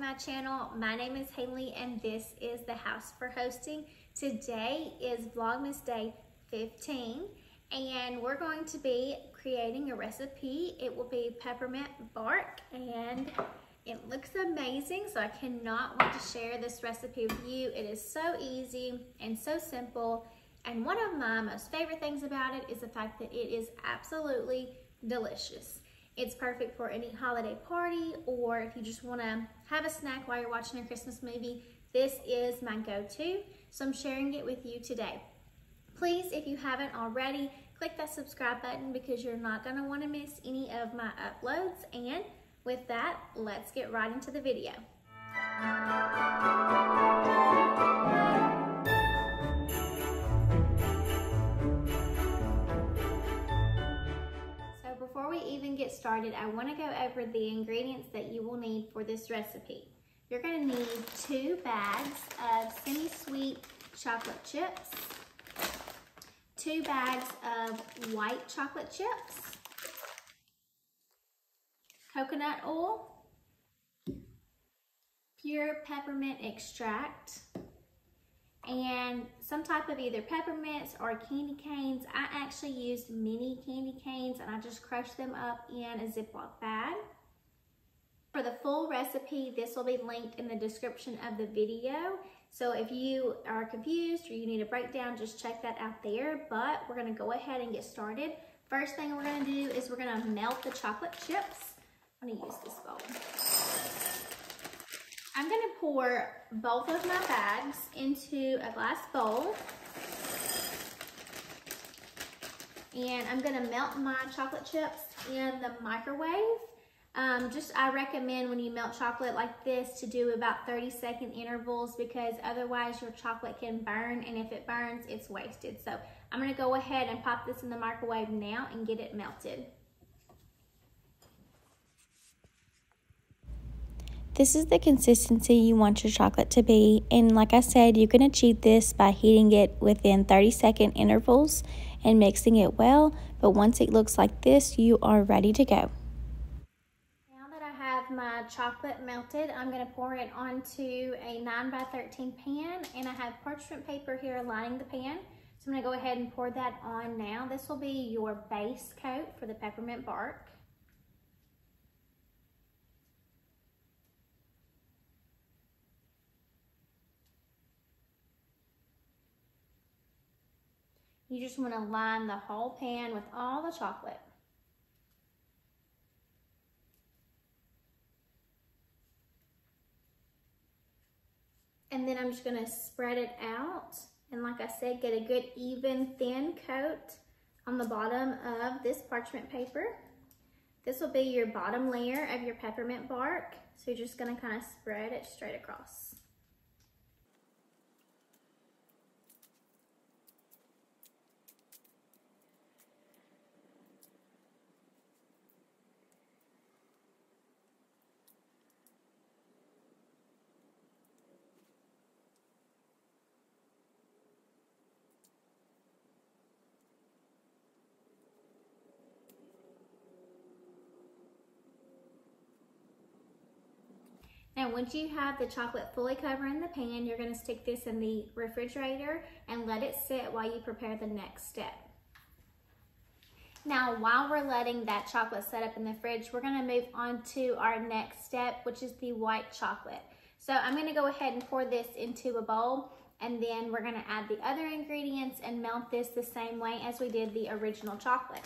my channel. My name is Haley and this is the house for hosting. Today is Vlogmas Day 15 and we're going to be creating a recipe. It will be peppermint bark and it looks amazing, so I cannot wait to share this recipe with you. It is so easy and so simple, and one of my most favorite things about it is the fact that it is absolutely delicious. It's perfect for any holiday party, or if you just want to have a snack while you're watching a Christmas movie. This is my go-to, so I'm sharing it with you today. Please, if you haven't already, click that subscribe button because you're not going to want to miss any of my uploads. And with that, let's get right into the video. So before we even get started, I want to go over the ingredients that you will need for this recipe. You're going to need 2 bags of semi-sweet chocolate chips, 2 bags of white chocolate chips, coconut oil, pure peppermint extract, and some type of either peppermints or candy canes. I actually used mini candy canes and I just crushed them up in a Ziploc bag. For the full recipe, this will be linked in the description of the video. So if you are confused or you need a breakdown, just check that out there. But we're gonna go ahead and get started. First thing we're gonna do is we're gonna melt the chocolate chips. I'm gonna use this bowl. I'm gonna pour both of my bags into a glass bowl. And I'm gonna melt my chocolate chips in the microwave. I recommend when you melt chocolate like this to do about 30-second intervals, because otherwise your chocolate can burn, and if it burns, it's wasted. So I'm gonna go ahead and pop this in the microwave now and get it melted. This is the consistency you want your chocolate to be, and like I said, you can achieve this by heating it within 30-second intervals and mixing it well, but once it looks like this, you are ready to go. Now that I have my chocolate melted, I'm going to pour it onto a 9x13 pan, and I have parchment paper here lining the pan, so I'm going to go ahead and pour that on now. This will be your base coat for the peppermint bark. You just want to line the whole pan with all the chocolate. And then I'm just going to spread it out. And like I said, get a good even thin coat on the bottom of this parchment paper. This will be your bottom layer of your peppermint bark. So you're just going to kind of spread it straight across. Now, once you have the chocolate fully covering the pan, you're going to stick this in the refrigerator and let it sit while you prepare the next step. Now, while we're letting that chocolate set up in the fridge, we're going to move on to our next step, which is the white chocolate. So I'm going to go ahead and pour this into a bowl, and then we're going to add the other ingredients and melt this the same way as we did the original chocolate.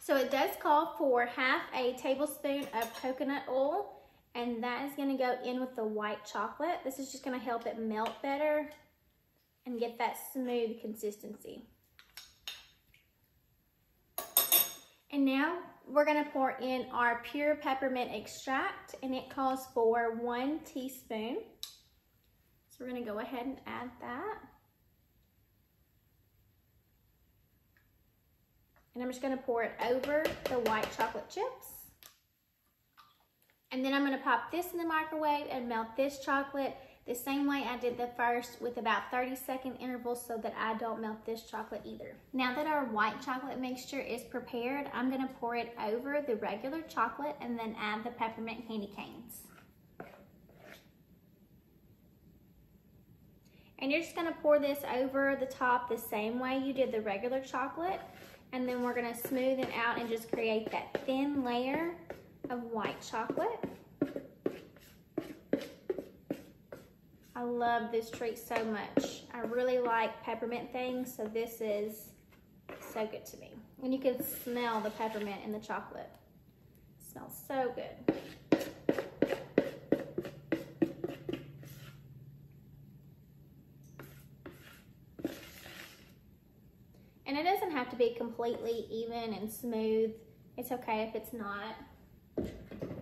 So it does call for half a tablespoon of coconut oil, and that is going to go in with the white chocolate. This is just going to help it melt better and get that smooth consistency. And now we're going to pour in our pure peppermint extract, and it calls for 1 teaspoon. So we're going to go ahead and add that. And I'm just going to pour it over the white chocolate chips. And then I'm going to pop this in the microwave and melt this chocolate the same way I did the first with about 30-second intervals so that I don't melt this chocolate either. Now that our white chocolate mixture is prepared, I'm gonna pour it over the regular chocolate and then add the peppermint candy canes. And you're just gonna pour this over the top the same way you did the regular chocolate, and then we're gonna smooth it out and just create that thin layer of white chocolate. I love this treat so much. I really like peppermint things, so this is so good to me. And you can smell the peppermint in the chocolate. It smells so good. And it doesn't have to be completely even and smooth. It's okay if it's not.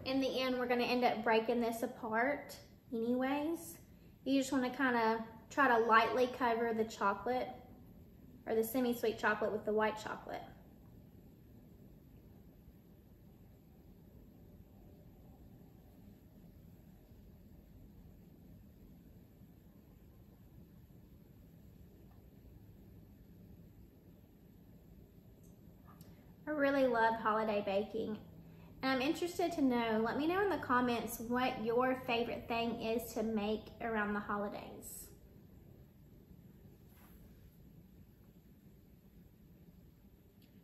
In the end, we're gonna end up breaking this apart anyways. You just wanna kinda try to lightly cover the chocolate or the semi-sweet chocolate with the white chocolate. I really love holiday baking, and I'm interested to know, let me know in the comments what your favorite thing is to make around the holidays.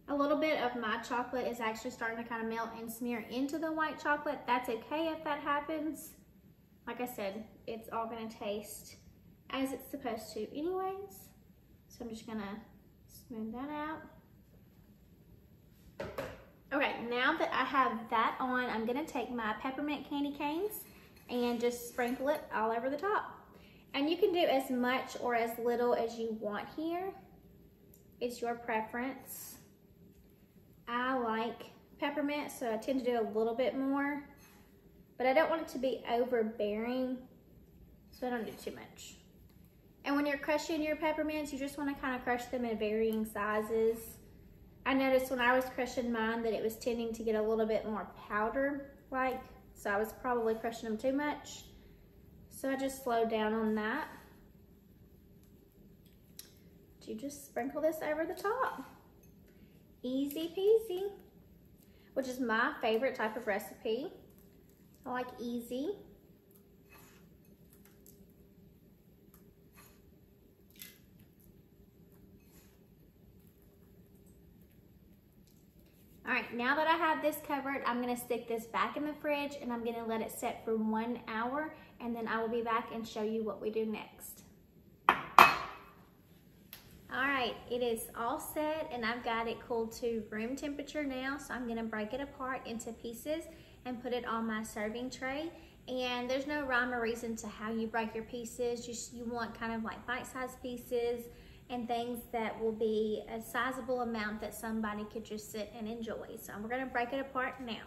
A little bit of my chocolate is actually starting to kind of melt and smear into the white chocolate. That's okay if that happens. Like I said, it's all gonna taste as it's supposed to anyways. So I'm just gonna smooth that out. Okay, now that I have that on, I'm gonna take my peppermint candy canes and just sprinkle it all over the top. And you can do as much or as little as you want here. It's your preference. I like peppermint, so I tend to do a little bit more, but I don't want it to be overbearing, so I don't do too much. And when you're crushing your peppermints, you just wanna kind of crush them in varying sizes. I noticed when I was crushing mine that it was tending to get a little bit more powder-like, so I was probably crushing them too much. So I just slowed down on that. You just sprinkle this over the top. Easy peasy, which is my favorite type of recipe. I like easy. All right, now that I have this covered, I'm gonna stick this back in the fridge and I'm gonna let it set for 1 hour, and then I will be back and show you what we do next. All right, it is all set and I've got it cooled to room temperature now, so I'm gonna break it apart into pieces and put it on my serving tray. And there's no rhyme or reason to how you break your pieces. You want kind of like bite-sized pieces and things that will be a sizable amount that somebody could just sit and enjoy. So we're gonna break it apart now.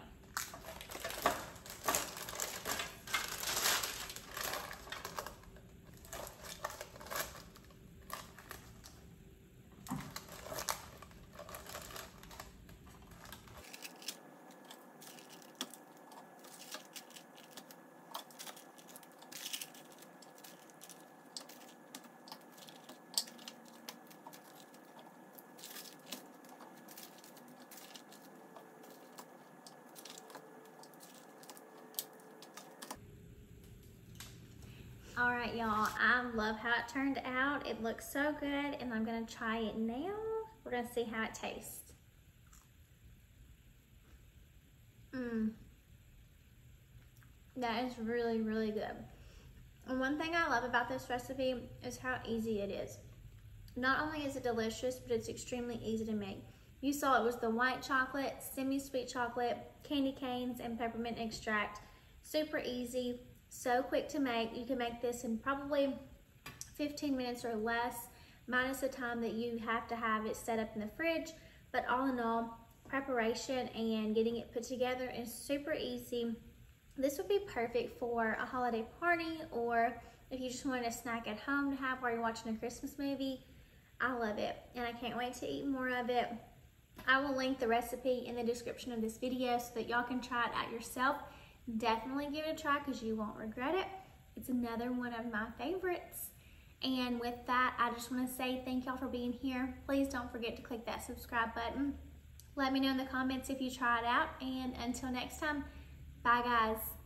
All right, y'all, I love how it turned out. It looks so good, and I'm gonna try it now. We're gonna see how it tastes. That is really, really good. And one thing I love about this recipe is how easy it is. Not only is it delicious, but it's extremely easy to make. You saw it was the white chocolate, semi-sweet chocolate, candy canes, and peppermint extract. Super easy. So quick to make. You can make this in probably 15 minutes or less, minus the time that you have to have it set up in the fridge. But all in all, preparation and getting it put together is super easy. This would be perfect for a holiday party, or if you just wanted a snack at home to have while you're watching a Christmas movie. I love it, and I can't wait to eat more of it. I will link the recipe in the description of this video so that y'all can try it out yourself. Definitely give it a try because you won't regret it. It's another one of my favorites. And with that, I just want to say thank y'all for being here. Please don't forget to click that subscribe button. Let me know in the comments if you try it out. And until next time, bye guys.